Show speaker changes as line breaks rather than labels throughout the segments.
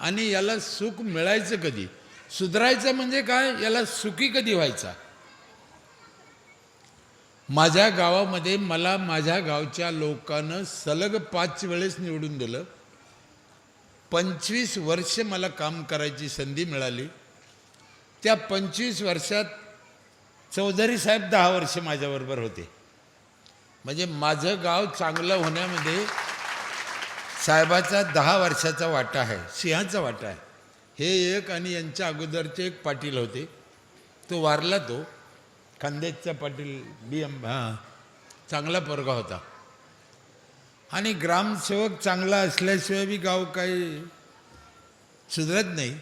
आणि याला सुख मिळायचं कधी, सुधारायचं म्हणजे काय, याला सुखी कधी व्हायचा. माझ्या गावामध्ये मला माझ्या गावच्या लोकांनं सलग 5 वेळेस निवडून दिलं. 25 वर्ष मला काम करायची संधी मिळाली. त्या 25 वर्षात चौधरी साहेब 10 वर्ष माझ्याबरोबर होते. म्हणजे माझं गाव चांगलं होण्यामध्ये साहेबाचा 10 वर्षाचा वाटा आहे, सिंहाचा वाटा आहे. हे एक आणि यांच्या अगोदरचे एक पाटील होते, तो वारला, तो खानदेशचा पाटील BM, चांगला पोरगा होता. आणि ग्रामसेवक चांगला असल्याशिवाय बी गाव काही सुधरत नाही.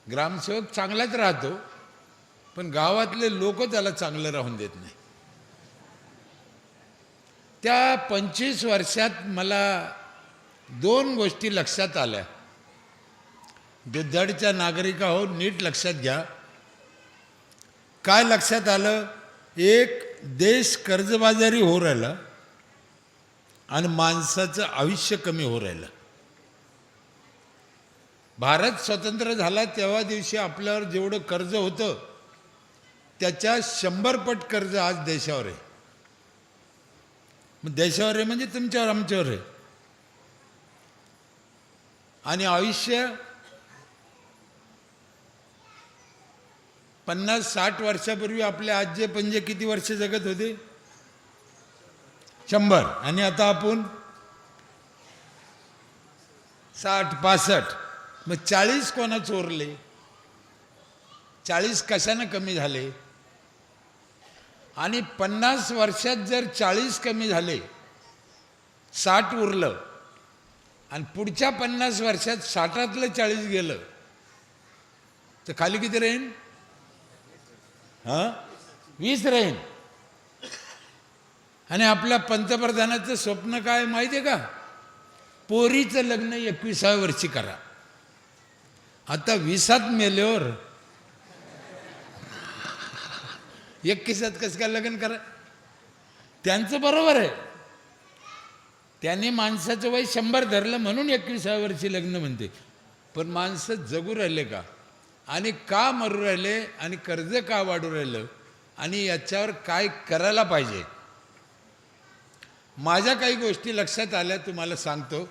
ग्रामसेवक चांगलाच राहतो, पण गावातले लोक त्याला चांगलं राहून देत नाही. त्या 25 वर्षात मला 2 गोष्टी लक्षात आल्या. दुधाडच्या नागरिका हो, नीट लक्षात घ्या. काय लक्षात आलं, एक, देश कर्जबाजारी हो राहिला आणि माणसाचं आयुष्य कमी हो राहिलं. भारत स्वतंत्र झाला तेव्हा दिवशी आपल्यावर जेवढं कर्ज होतं त्याच्या 100 पट कर्ज आज देशावर आहे. मग देशावर आहे म्हणजे तुमच्यावर आमच्यावर आहे. आणि आयुष्य 50-60 वर्षापूर्वी आपले आजे पंजे किती वर्ष जगत होते, 100. आणि आता आपण 60-65. मग 40 कोणा चोरले, 40 कशानं कमी झाले. आणि 50 वर्षात जर 40 कमी झाले, 60 उरलं, आणि पुढच्या 50 वर्षात 60तलं 40 गेलं, तर खाली किती राहीन, 20 राहीन. आणि आपल्या पंतप्रधानाचं स्वप्न काय माहिती आहे का, पोरीचं लग्न 21व्या वर्षी करा. आता 20त मेल्यावर 21त कसं काय लग्न करा. त्यांचं बरोबर आहे, त्यांनी माणसाचं वय 100 धरलं म्हणून 21व्या वर्षी लग्न म्हणते. पण माणसं जगू राहिले का, आणि का मरू राहिले, आणि कर्ज का वाढू राहिलं, आणि याच्यावर काय करायला पाहिजे. माझ्या काही गोष्टी लक्षात आल्या, तुम्हाला सांगतो.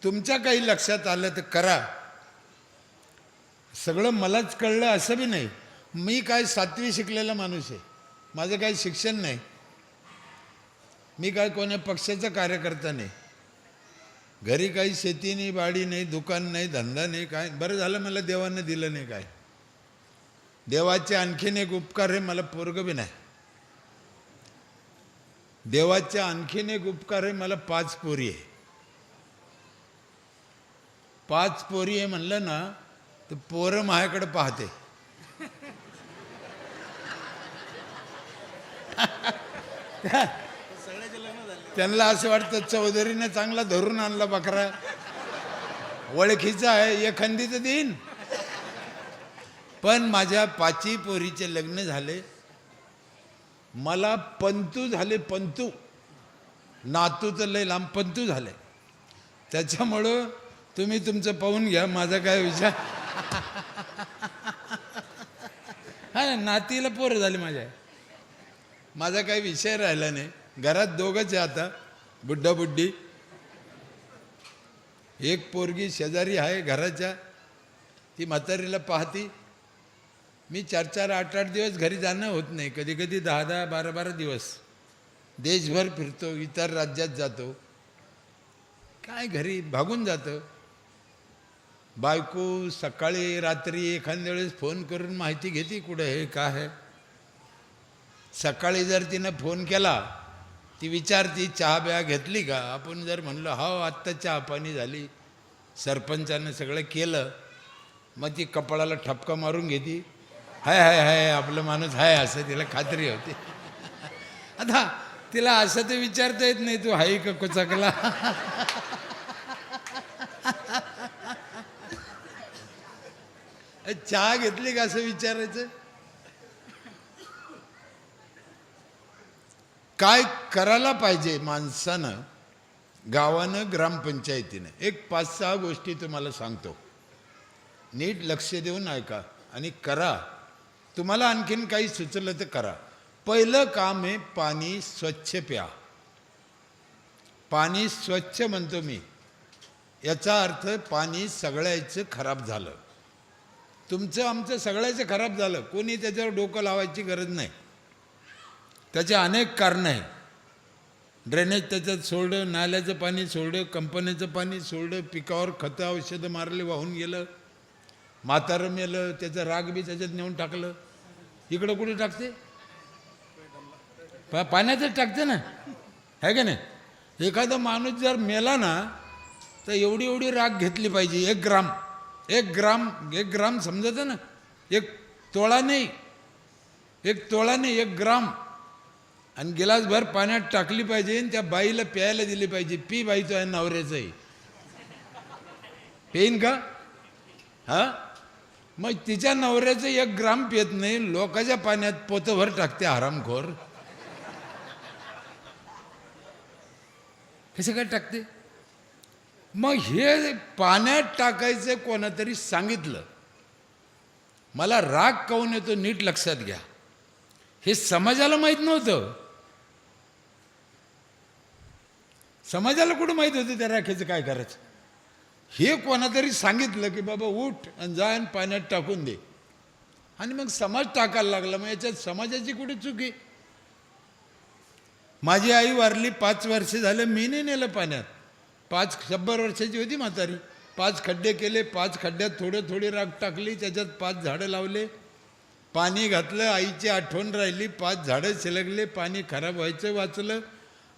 तुमच्या काही लक्षात आलं तर करा. सगळं मलाच कळलं असं बी नाही. मी काय 7वी शिकलेला माणूस आहे, माझं काही शिक्षण नाही. मी काय कोण्या पक्षाचा कार्यकर्ता नाही. घरी काही शेती नाही, बाडी नाही, दुकान नाही, धंदा नाही, काय. बरं झालं मला देवानं दिलं नाही. काय देवाचे आणखीन एक उपकार आहे, मला पोरगं बी नाही. देवाचे आणखीन एक उपकार आहे, मला 5 पोरी आहे. 5 पोरी आहे म्हणलं ना, तर पोरं माझ्याकडे पाहते. त्यांना असं वाटतं चौधरीनं चांगला धरून आणला बकरा, ओळखीचा आहे, एखादीचं देईन. पण माझ्या 5ही पोरीचे लग्न झाले. मला पंतू झाले, पंतू. नातू तर लय लांब, पंतू झाले. त्याच्यामुळं तुम्ही तुमचं पाहून घ्या, माझा काय विचार. हा, नातीला पोरं झाले माझ्या, माझा काही विषय राहिला नाही. घरात 2घच आहे आता, बुड्ढा बुड्ढी. एक पोरगी शेजारी आहे घराच्या, ती म्हातारीला पाहती. मी 4-4, 8-8 दिवस घरी जाणं होत नाही, कधी कधी 10-10, 12-12 दिवस देशभर फिरतो, इतर राज्यात जातो, काय घरी भागून जातं. बायको सकाळी रात्री एखाद्या वेळेस फोन करून माहिती घेते, कुठं आहे काय आहे. सकाळी जर तिनं फोन केला, ती विचारती चहा ब्या घेतली का. आपण जर म्हणलं हो आत्ता चहा पाणी झाली, सरपंचानं सगळं केलं, मग ती कपाळाला ठपका मारून घेते, हाय हाय हाय आपलं माणूस हाय, असं तिला खात्री होती. आता तिला असं तर विचारता येत नाही तू हाय का कुचकला. चहा घेतली का असं विचारायचं. काय करायला पाहिजे माणसानं गावानं ग्रामपंचायतीनं एक 5-6 गोष्टी तुम्हाला सांगतो, नीट लक्ष देऊन ऐका आणि करा. तुम्हाला आणखीन काही सुचलं तर करा. पहिलं काम आहे पाणी स्वच्छ प्या. पाणी स्वच्छ म्हणतो मी, याचा अर्थ पाणी सगळ्याचं खराब झालं. तुमचं आमचं सगळ्याचं खराब झालं, कोणी त्याच्यावर डोकं लावायची गरज नाही. त्याचे अनेक कारणं आहे. ड्रेनेज त्याच्यात सोडलं, नाल्याचं पाणी सोडलं, कंपनीचं पाणी सोडलं, पिकावर खतं औषधं मारले, वाहून गेलं, म्हातारं मेलं, त्याचं राग बी त्याच्यात नेऊन टाकलं. इकडं कुठे टाकते? पाण्यातच टाकते ना, आहे का नाही? एखादा माणूस जर मेला ना तर एवढी एवढी राग घेतली पाहिजे. 1 ग्राम 1 ग्राम समजतं ना, 1 तोळा नाही, 1 तोळा नाही, 1 ग्राम. आणि गिलासभर पाण्यात टाकली पाहिजे आणि त्या बाईला प्यायला दिली पाहिजे. पी बाई, तो आहे नवऱ्याचंही पेन का? हा, मग तिच्या नवऱ्याचं 1 ग्राम पित नाही, लोकांच्या पाण्यात पोतभर टाकते हरामखोर. कसं काय टाकते? मग हे पाण्यात टाकायचं कोणातरी सांगितलं. मला राग काऊन येतो नीट लक्षात घ्या. हे समाजाला माहीत नव्हतं. समाजाला कुठं माहीत होतं त्या राखेचं काय करायचं? हे कोणातरी सांगितलं की बाबा उठ आणि जा आणि पाण्यात टाकून दे, आणि मग समाज टाकायला लागला. मग याच्यात समाजाची कुठे चुकी? माझी आई वारली 5 वर्ष झालं, मी नाही नेलं पाण्यात. 100 वर्षाची होती म्हातारी. 5 खड्डे केले, 5 खड्ड्यात थोडी राख टाकली, त्याच्यात 5 झाडं लावले, पाणी घातलं, आईची आठवण राहिली, 5 झाडं शिलगले, पाणी खराब व्हायचं वाचलं,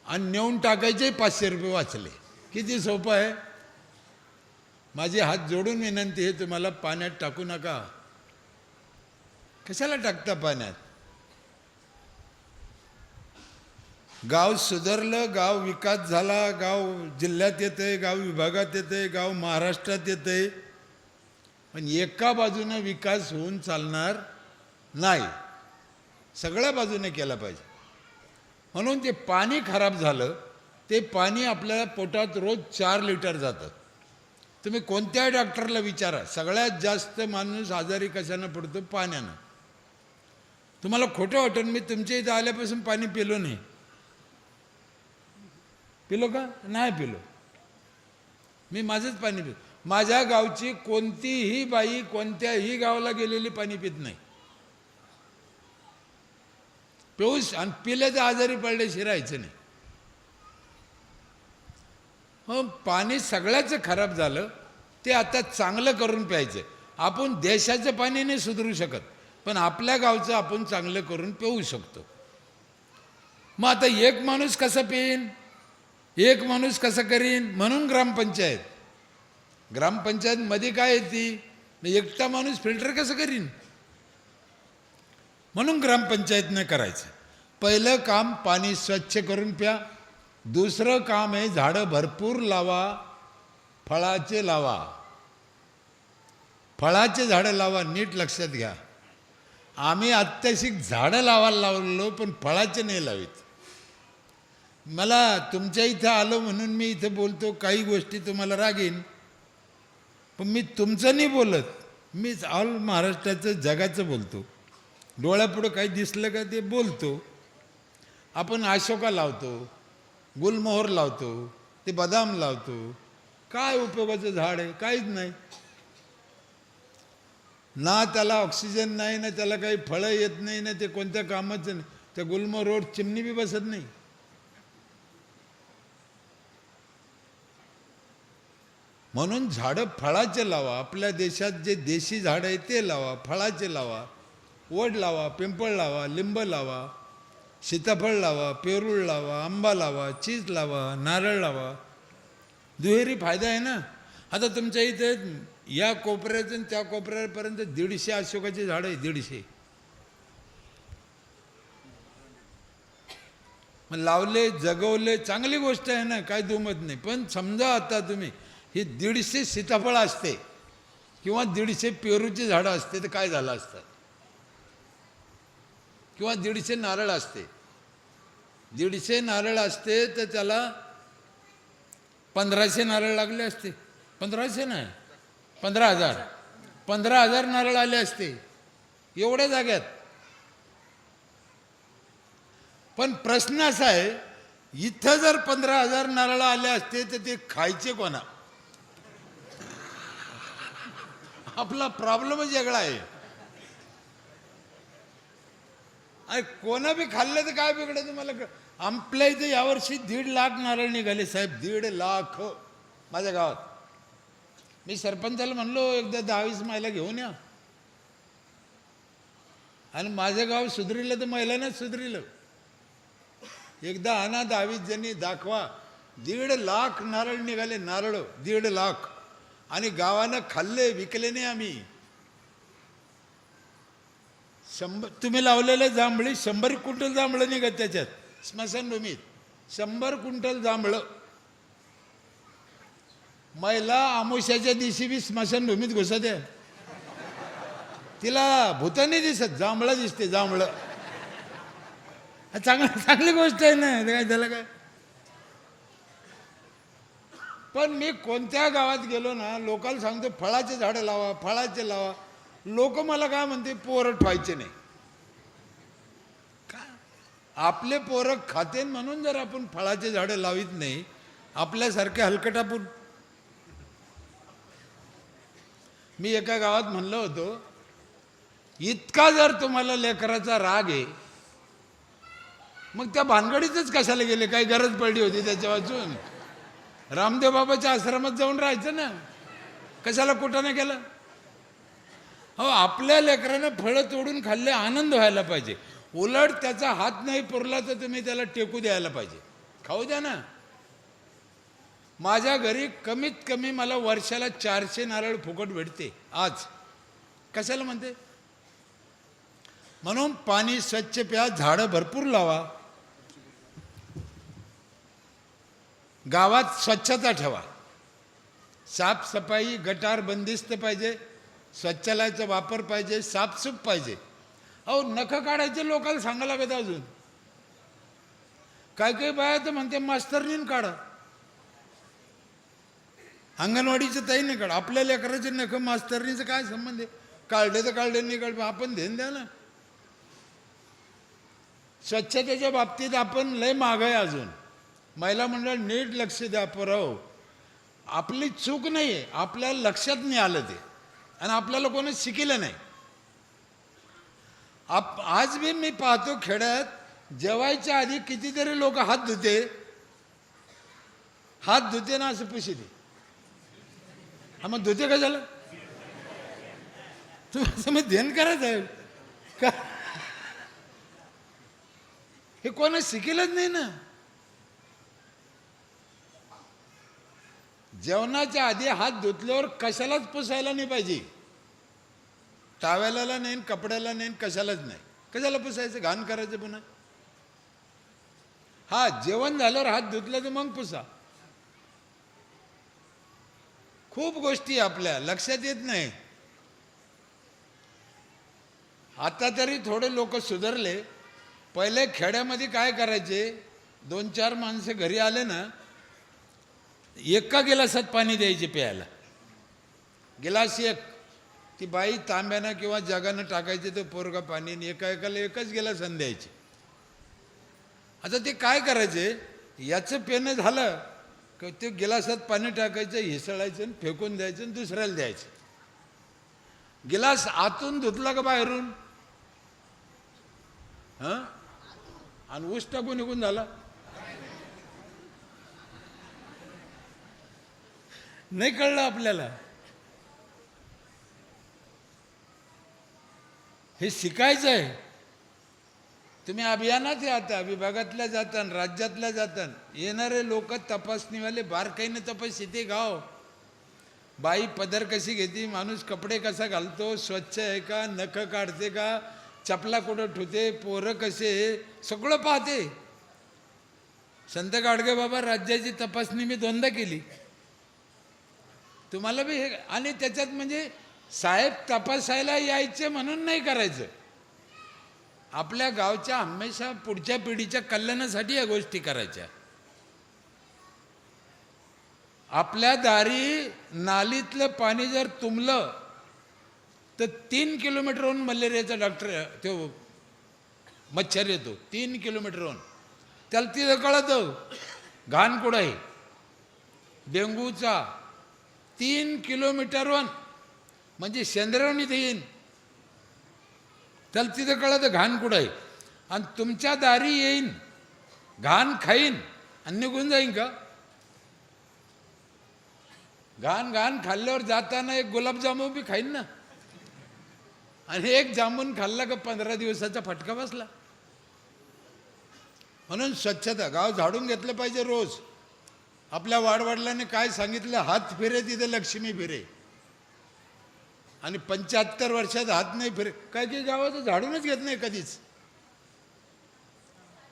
आणि नेऊन टाकायचे 500 रुपये वाचले. किती सोपं आहे. माझे हात जोडून विनंती आहे तुम्हाला, पाण्यात टाकू नका. कशाला टाकता पाण्यात? गाव सुधारलं, गाव विकास झाला, गाव जिल्ह्यात येतंय, गाव विभागात येतंय, गाव महाराष्ट्रात येतंय, पण एका बाजूने विकास होऊन चालणार नाही. सगळ्या बाजूने केला पाहिजे. म्हणून ते पाणी खराब झालं, ते पाणी आपल्या पोटात रोज 4 लिटर जातं. तुम्ही कोणत्याही डॉक्टरला विचारा, सगळ्यात जास्त माणूस आजारी कशानं पडतो? पाण्यानं. तुम्हाला खोटं वाटेल, मी तुमच्या इथं आल्यापासून पाणी पिलो नाही. पिलो का? नाही पिलो. मी माझंच पाणी पितो. माझ्या गावची कोणतीही बाई कोणत्याही गावाला गेलेली पाणी पित नाही. पिऊस आणि पिल्याचं आजारी पडले शिरायचं नाही. मग पाणी सगळ्याचं खराब झालं, ते आता चांगलं करून प्यायचं. आपण देशाचं पाणी नाही सुधारू शकत, पण आपल्या गावचं आपण चांगलं करून पिऊ शकतो. मग आता एक माणूस कसं पिईन, एक माणूस कसं करीन? म्हणून ग्रामपंचायत मध्ये काय येते? एकटा माणूस फिल्टर कसं करीन? म्हणून ग्रामपंचायतनं करायचं. पहिलं काम पाणी स्वच्छ करून प्या. दुसरं काम आहे झाडं भरपूर लावा, फळाचे लावा. फळाचे झाडं लावा. नीट लक्षात घ्या, आम्ही अत्याशिक झाडं लावायला लावलो, पण फळाचे नाही लावित. मला तुमच्या इथं आलो म्हणून मी इथं बोलतो, काही गोष्टी तुम्हाला रागीन, पण मी तुमचं नाही बोलत, मी ऑल महाराष्ट्राचं जगाचं बोलतो. डोळ्यापुढं काही दिसलं का ते बोलतो. आपण अशोका लावतो, गुलमोहर लावतो, ते बदाम लावतो, काय उपयोगाचं झाड आहे? काहीच नाही ना. त्याला ऑक्सिजन नाही ना, त्याला काही फळं येत नाही ना, ते कोणत्या कामाचं नाही. त्या गुलमोहरवर चिमणी बी बसत नाही. म्हणून झाडं फळाचे लावा. आपल्या देशात जे देशी झाडं आहे ते लावा, फळाचे लावा. वड लावा, पिंपळ लावा, लिंब लावा, सीताफळ लावा, पेरूळ लावा, आंबा लावा, चीज लावा, नारळ लावा. दुहेरी फायदा आहे ना. आता तुमच्या इथे या कोपऱ्यातून त्या कोपऱ्यापर्यंत 150 अशोकाची झाडं आहे. 150 मग लावले, जगवले, चांगली गोष्ट आहे ना, काय दुमत नाही. पण समजा आता तुम्ही ही 150 सीताफळ असते किंवा 150 पेरूची झाडं असते तर काय झालं असतं? किंवा 150 नारळ असते. 150 नारळ असते तर त्याला 1500 नारळ लागले असते. 1500 नाही, 15,000. 15,000 नारळ आले असते एवढ्या जाग्यात. पण प्रश्न असा आहे, इथं जर 15,000 नारळ आले असते तर ते खायचे कोणा? आपला प्रॉब्लेमच वेगळा आहे. अरे कोणा बी खाल्लं तर काय बिघडत तुम्हाला? आपल्या इथे यावर्षी 1.5 लाख नारळ निघाले साहेब, 1.5 लाख माझ्या गावात. मी सरपंचाला म्हणलो एकदा 10-20 महिला घेऊन या, आणि माझं गाव सुधरिलं तर महिलांनाच सुधरिलं. एकदा आणा 10-20 जणी दाखवा. 1.5 लाख नारळ निघाले, नारळ 1.5 लाख. आणि गावानं खाल्ले, विकले नाही आम्ही. 100 तुम्ही लावलेले जांभळी 100 क्विंटल जांभळं निघत त्याच्यात स्मशानभूमीत. 100 क्विंटल जांभळं. महिला अमावस्याच्या दिवशी बी स्मशानभूमीत घुसत आहे. तिला भूत नाही दिसत, जांभळं दिसते, जांभळं. चांगली गोष्ट आहे ना, काय झालं काय. पण मी कोणत्या गावात गेलो ना, लोकांना सांगतो फळाचे झाडं लावा, फळाचे लावा. लोक मला काय म्हणते, पोरं ठेवायचे नाही. का आपले पोरं खाते म्हणून जर आपण फळाचे झाडं लावित नाही, आपल्यासारखे हलकटापून. मी एका गावात म्हणलं होतो, इतका जर तुम्हाला लेकराचा राग आहे, मग त्या भानगडीतच कशाला गेले? काही गरज पडली होती त्याच्या वाचून? रामदेव बाबाच्या आश्रमात जाऊन राहायचं ना, कशाला कुठं नाही गेलं? हो, आपल्या लेकरानं फळं तोडून खाल्ले, आनंद व्हायला पाहिजे. उलट त्याचा हात नाही पुरला तर तुम्ही त्याला टेकू द्यायला पाहिजे. खाऊ द्या ना. माझ्या घरी कमीत कमी मला वर्षाला 400 नारळ फुकट भेटते आज. कशाला म्हणते? म्हणून पाणी स्वच्छ प्या, झाडं भरपूर लावा, गावात स्वच्छता ठेवा, साफसफाई, गटार बंदिस्त पाहिजे, स्वच्छालयाचा वापर पाहिजे, साफसूफ पाहिजे. अहो, नखं काढायचे लोकांना सांगा लागत. अजून काय काही बाया तर म्हणते मास्तरनीन काढा, अंगणवाडीचं ताई नाही काढा. आपल्या लेकराचे नखं मास्तरनीचं काय संबंध आहे? काढले तर काढले, नाही काढले, आपण ध्यान द्या ना. स्वच्छतेच्या बाबतीत आपण लय माग आहे अजून. महिला मंडळ नीट लक्ष द्या पोराओ. आपली चूक नाही आहे, आपल्याला लक्षात नाही आलं ते, आणि आपल्याला कोणी शिकलं नाही. आज बी मी पाहतो खेड्यात जेवायच्या आधी कितीतरी लोक हात धुते, हात धुते ना असं पुशीते. हा, मग धुते का झालं? तुम्ही ध्यान करायचं आहे का? हे कोणी शिकलंच नाही ना. जेवणाच्या आधी हात धुतल्यावर कशालाच पुसायला नाही पाहिजे. टावेलाला नाही, कपड्याला नाही, कशालाच नाही. कशाला पुसायचं? घाण करायचं पुन्हा. हा, जेवण झाल्यावर हात धुतलं तर मग पुसा. खूप गोष्टी आपल्या लक्षात येत नाही. आता तरी थोडे लोक सुधारले. पहिले खेड्यामध्ये काय करायचे, 2-4 माणसं घरी आले ना, एका गिलासात पाणी द्यायचे प्यायला. गिलास एक, ती बाई तांब्यानं किंवा जगानं टाकायचे, तो पोरगा पाणी, एकाला एकच गिलासानं द्यायचे. आता ते काय करायचे, याचं पेनं झालं की ते गिलासात पाणी टाकायचं, हिसळायचं आणि फेकून द्यायचं आणि दुसऱ्याला द्यायचं. गिलास आतून धुतला का बाहेरून? हां, आणि ऊस टाकून निघून झाला. नाही कळलं आपल्याला. हे शिकायचं आहे. तुम्ही अभियानात आता विभागातल्या जातान, राज्यातल्या जातान, येणारे लोक तपासणीवाले बारकाईने तपास येते. गाव बाई पदर कशी घेते, माणूस कपडे कसा घालतो, स्वच्छ आहे का, नख काढते का, चपला कुठं ठुते, पोरं कसे, सगळं पाहते. संत गाडगे बाबा राज्याची तपासणी मी 2दा केली. तुम्हाला बी हे. आणि त्याच्यात म्हणजे साहेब तपासायला यायचे म्हणून नाही करायचं. आपल्या गावच्या हमेशा पुढच्या पिढीच्या कल्याणासाठी या गोष्टी करायच्या. आपल्या दारी नालीतलं पाणी जर तुंबलं तर 3 किलोमीटरहून मलेरियाचा डॉक्टर तो मच्छर येतो. 3 किलोमीटरहून. त्याला तिथं कळतं घाण कुठं आहे. डेंग्यूचा 3 किलोमीटरहून म्हणजे शेंद्रावून इथे येईन. त्याला तिथं कळतं घाण कुठं आहे. आणि तुमच्या दारी येईन, घाण खाईन आणि निघून जाईन का? घाण खाल्ल्यावर जाताना एक गुलाबजामुन बी खाईन ना. आणि एक जामून खाल्ला का 15 दिवसाचा फटका बसला. म्हणून स्वच्छता, गाव झाडून घेतलं पाहिजे रोज. आपल्या वाडवडिलांनी काय सांगितलं, हात फिरे तिथे लक्ष्मी फिरे. आणि 75 वर्षात हात नाही फिरे. काय की गावाचं झाडूनच घेत नाही कधीच.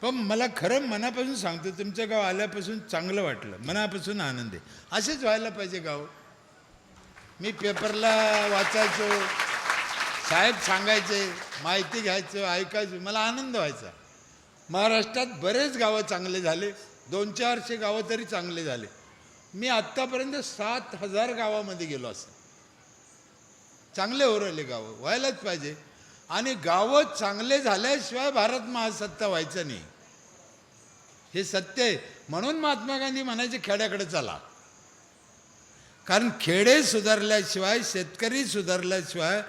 पण मला खरं मनापासून सांगतो, तुमचं गाव आल्यापासून चांगलं वाटलं, मनापासून आनंद आहे. असेच व्हायला पाहिजे गाव. मी पेपरला वाचायचो, साहेब सांगायचे, माहिती घ्यायचं, ऐकायचं, मला आनंद व्हायचा. महाराष्ट्रात बरेच गावं चांगले झाले, 200-400 गावं तरी चांगले झाले. मी आत्तापर्यंत 7,000 गावामध्ये गेलो असं. चांगले हो राहिले गावं, व्हायलाच पाहिजे. आणि गावं चांगले झाल्याशिवाय भारत महासत्ता व्हायचं नाही, हे सत्य आहे. म्हणून महात्मा गांधी म्हणायचे खेड्याकडे चला. कारण खेडे सुधारल्याशिवाय, शेतकरी सुधारल्याशिवाय,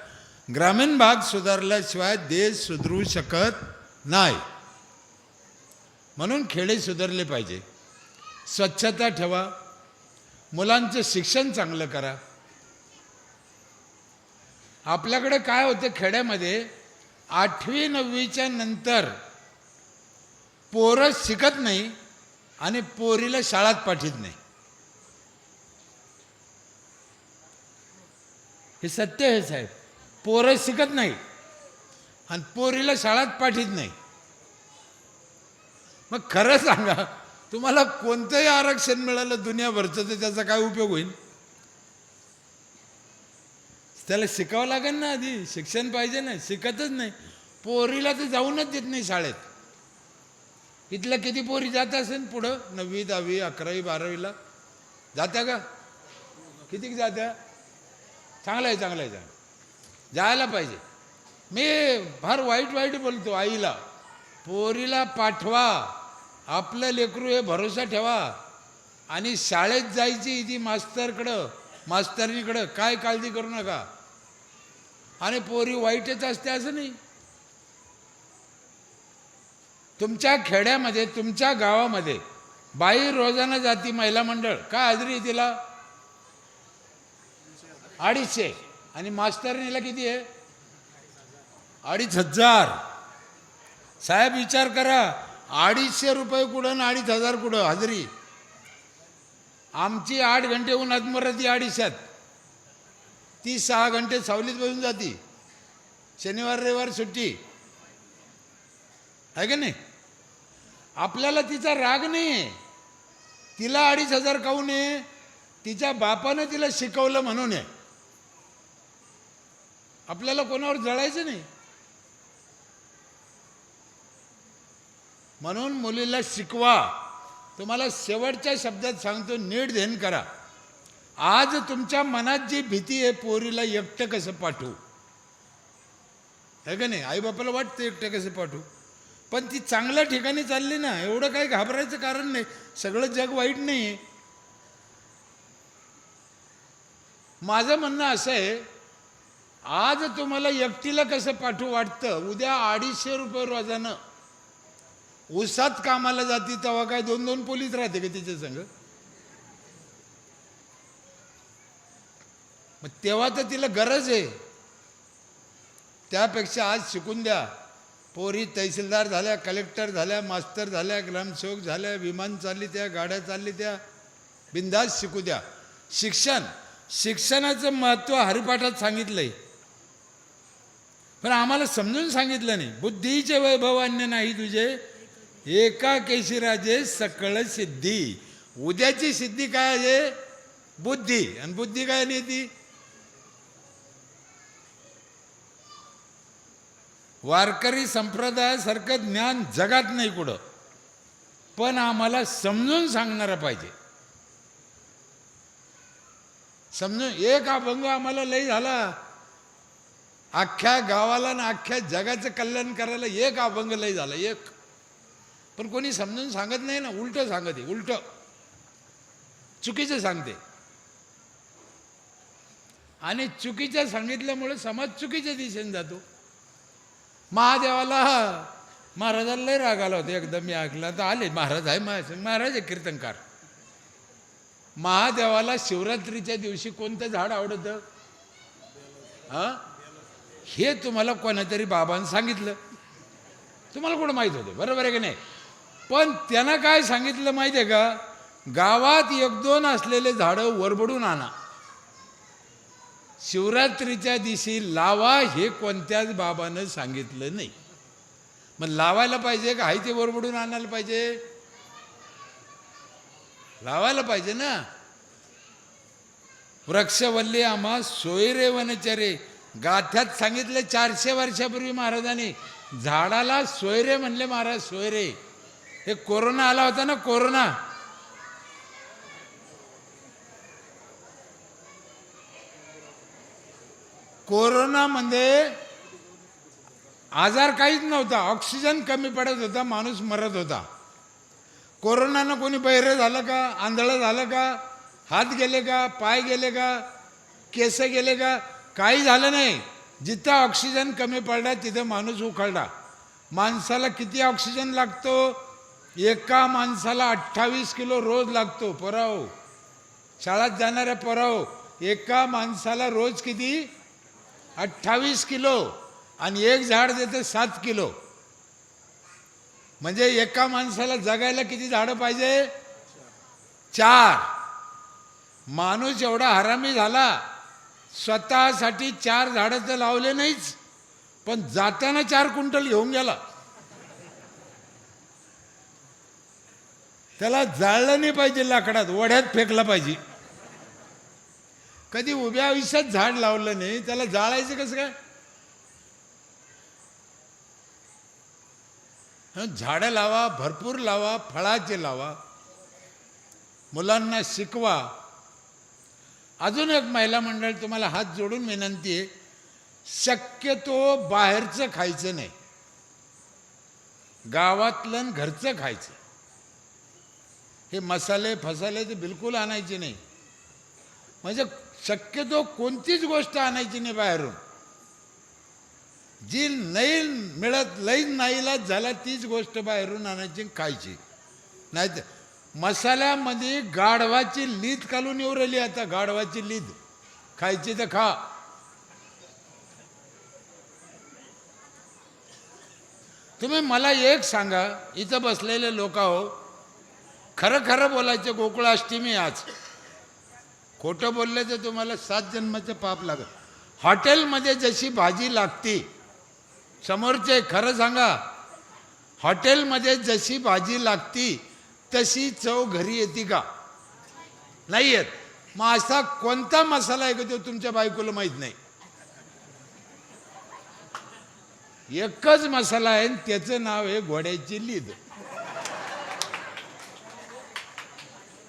ग्रामीण भाग सुधारल्याशिवाय देश सुधरू शकत नाही. म्हणून खेडे सुधारले पाहिजे. स्वच्छता ठेवा, मुलांचं शिक्षण चांगलं करा. आपल्याकडे काय होतं खेड्यामध्ये, 8वी 9वीच्या नंतर पोरं शिकत नाही आणि पोरीला शाळेत पाठवत नाही. हे सत्य आहे साहेब. पोरं शिकत नाही आणि पोरीला शाळेत पाठवत नाही. मग खरं सांगा, तुम्हाला कोणतंही आरक्षण मिळालं दुनियाभरचं तर त्याचा काय उपयोग होईल? त्याला शिकावं लागेल ना, आधी शिक्षण पाहिजे ना. शिकतच नाही. पोरीला तर जाऊनच देत नाही शाळेत. इथलं किती पोरी जात असेल पुढं, 9वी 10वी 11वी 12वीला जात्या का? किती जात्या? चांगलं आहे, चांगलं आहे, जायला पाहिजे. मी फार वाईट बोलतो आईला, पोरीला पाठवा, आपलं लेकरू हे भरोसा ठेवा. आणि शाळेत जायची ती मास्तरकडं, मास्तरणीकडं, काय काळजी करू नका. आणि पोरी वाईटच असते असं नाही. तुमच्या खेड्यामध्ये, तुमच्या गावामध्ये बाई रोजाना जाती महिला मंडळ, काय हजेरी आहे तिला? 250. आणि मास्तरणीला किती आहे? 2,500. साहेब विचार करा, 250 रुपये कुठं आणि 2,500 कुठं हजेरी? आमची 8 घंटे उन्हात मरती 250. ती 6 घंटे सावलीत बसून जाती. शनिवार रविवार सुट्टी आहे का नाही? आपल्याला तिचा राग नाही आहे. तिला 2,500 काहून आहे? तिच्या बापानं तिला शिकवलं म्हणून आहे. आपल्याला कोणावर जळायचं नाही. म्हणून मुलीला शिकवा. तुम्हाला शेवटच्या शब्दात सांगतो, नीट ध्यान करा. आज तुमच्या मनात जी भीती आहे, पोरीला एकटं कसं पाठवू, आहे का नाही? आईबापाला वाटतं एकटं कसं पाठवू, पण ती चांगल्या ठिकाणी चालली ना, एवढं काही घाबरायचं कारण नाही. सगळं जग वाईट नाही आहे. माझं म्हणणं असं आहे, आज तुम्हाला एकटीला कसं पाठवू वाटतं, उद्या 250 रुपये रोजानं उसात कामाला जाती, तेव्हा काय 2-2 पोलीस राहते का तिच्या संग? मग तेव्हा तर तिला गरज आहे. त्यापेक्षा आज शिकून द्या. पोरी तहसीलदार झाल्या, कलेक्टर झाल्या, मास्तर झाल्या, ग्रामसेवक झाल्या, विमान चालली त्या, गाड्या चालली त्या, बिंदास शिकू द्या. शिक्षणाचं महत्त्व हरिपाठात सांगितलंय, पण आम्हाला समजून सांगितलं नाही. बुद्धीचे वैभव अन्य नाही तुझे, एका केशी राजे सकळ सिद्धी. उद्याची सिद्धी काय आहे? बुद्धी. आणि बुद्धी काय नाही ती? वारकरी संप्रदायासारखं ज्ञान जगात नाही कुठं, पण आम्हाला समजून सांगणारा पाहिजे. समजून एक अभंग आम्हाला लई झाला, अख्ख्या गावाला ना अख्ख्या जगाचं कल्याण करायला एक अभंग लई झाला एक. पण कोणी समजून सांगत नाही ना, उलट सांगते, उलट चुकीचं सांगते. आणि चुकीचं सांगितल्यामुळे समाज चुकीच्या दिशेने जातो. महादेवाला महाराजाला लय राग आला होता एकदा, मी ऐकला तर आले महाराज आहे, महाराज आहे कीर्तनकार. महादेवाला शिवरात्रीच्या दिवशी कोणतं झाड आवडतं? हा, हे तुम्हाला कोणातरी बाबांनी सांगितलं, तुम्हाला कुठं माहीत होतं? बरोबर आहे की नाही? पण त्यानं काय सांगितलं माहिती आहे का? गावात एक दोन असलेले झाडं वरबडून आणा, शिवरात्रीच्या दिवशी लावा, हे कोणत्याच बाबानं सांगितलं नाही. मग लावायला पाहिजे का? आहे ते वरबडून आणायला पाहिजे? लावायला पाहिजे ना. वृक्षवल्ली आम्हा सोयरे वनचरे, गाथ्यात सांगितले 400 वर्षापूर्वी महाराजांनी, झाडाला सोयरे म्हणले महाराज, सोयरे. हे कोरोना आला होता ना, कोरोना, कोरोनामध्ये आजार काहीच नव्हता, ऑक्सिजन कमी पडत होता, माणूस मरत होता. कोरोनानं कोणी बहिरं झालं का? आंधळं झालं का? हात गेले का? पाय गेले का? केस गेले का? काही झालं नाही. जिथं ऑक्सिजन कमी पडला तिथं माणूस उखळला. माणसाला किती ऑक्सिजन लागतो? एका माणसाला 28 किलो रोज लागतो. पोराव, शाळेत जाणाऱ्या पोराव, एका माणसाला रोज किती? 28 किलो. आणि एक झाड देतं 7 किलो. म्हणजे एका माणसाला जगायला किती झाडं पाहिजे? 4. माणूस एवढा हरामी झाला, स्वतःसाठी 4 झाडं तर लावले नाहीच, पण जाताना 4 क्विंटल घेऊन गेला. त्याला जाळलं नाही पाहिजे, लाकडात वड्यात फेकला पाहिजे. कधी उभ्या आयुष्यात झाड लावलं नाही, त्याला जाळायचं कसं काय? झाडं लावा, भरपूर लावा, फळाचे लावा, मुलांना शिकवा. अजून एक महिला मंडळ तुम्हाला हात जोडून विनंती आहे, शक्यतो बाहेरचं खायचं नाही, गावातलं घरचं खायचं. हे मसाले फसाले ते बिलकुल आणायचे नाही. म्हणजे शक्यतो कोणतीच गोष्ट आणायची नाही बाहेरून. जी नाही मिळत, लई नाईलाज झाला, तीच गोष्ट बाहेरून आणायची खायची. नाही तर मसाल्यामध्ये गाढवाची लीद घालून येऊ राहिली आता, गाढवाची लीद खायची तर खा. तुम्ही मला एक सांगा, इथं बसलेले लोक हो, खरं खरं बोलायचं, गोकुळाष्टमी आज. खोटं बोलले तर तुम्हाला 7 जन्माचं पाप लागत. हॉटेलमध्ये जशी भाजी लागते, समोरचे खरं सांगा, हॉटेलमध्ये जशी भाजी लागती तशी चव घरी येते का? नाही येत. मग असा कोणता मसाला आहे का तो तुमच्या बायकोला माहीत नाही? एकच मसाला आहे, त्याचं नाव आहे घोड्याची लीद.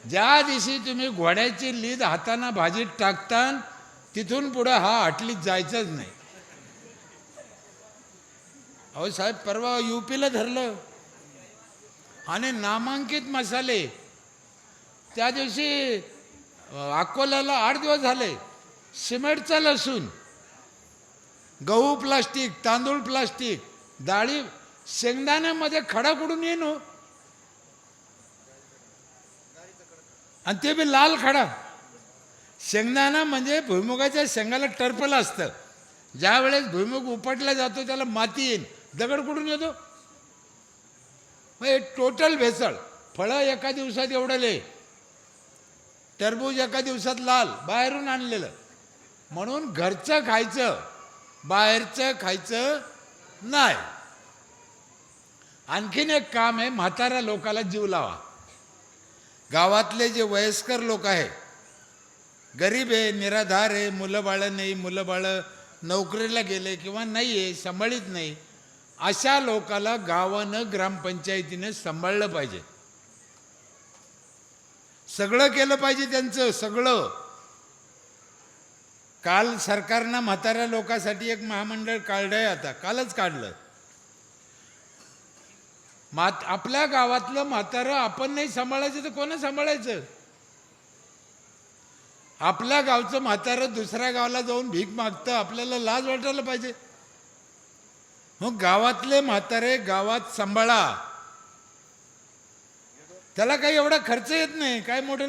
ज्या दिवशी तुम्ही घोड्याची लीद हाताना भाजीत टाकता, तिथून पुढं हा हॉटेलीत जायचंच नाही. अहो साहेब, परवा UPला धरलं आणि नामांकित मसाले. त्या दिवशी अकोल्याला 8 दिवस झाले, सिमेंटचा लसूण, गहू प्लास्टिक, तांदूळ प्लास्टिक, डाळी, शेंगदाण्यामध्ये खडा कुठून येईन हो? आणि ते बी लाल खडा. शेंगदाणा म्हणजे भुईमुगाच्या शेंगाला टर्पल असतं. ज्या वेळेस भुईमुग उपटला जातो त्याला माती येईल, दगड कुठून येतो? मग टोटल भेसळ. फळं एका दिवसात एवढले, टरबूज एका दिवसात लाल, बाहेरून आणलेलं. म्हणून घरचं खायचं, बाहेरचं खायचं नाही. आणखीन एक काम आहे, म्हाताऱ्या लोकाला जीव लावा. गावातले जे वयस्कर लोक आहे, गरीब आहे, निराधार आहे, मुलं बाळं नाही, मुलं बाळं नोकरीला गेले किंवा नाही आहे, सांभाळीत नाही, अशा लोकाला गावानं ग्रामपंचायतीने सांभाळलं पाहिजे. सगळं केलं पाहिजे त्यांचं, सगळं. काल सरकारनं म्हाताऱ्या लोकांसाठी एक महामंडळ काढलं आहे, आता कालच काढलं. आपल्या गावातलं म्हातारं आपण नाही सांभाळायचं तर कोण सांभाळायचं? आपल्या गावचं म्हातारं दुसऱ्या गावाला जाऊन भीक मागतं, आपल्याला लाज वाटायला पाहिजे. मग गावातले म्हातारे गावात सांभाळा, त्याला काही एवढा खर्च येत नाही. काय मोठं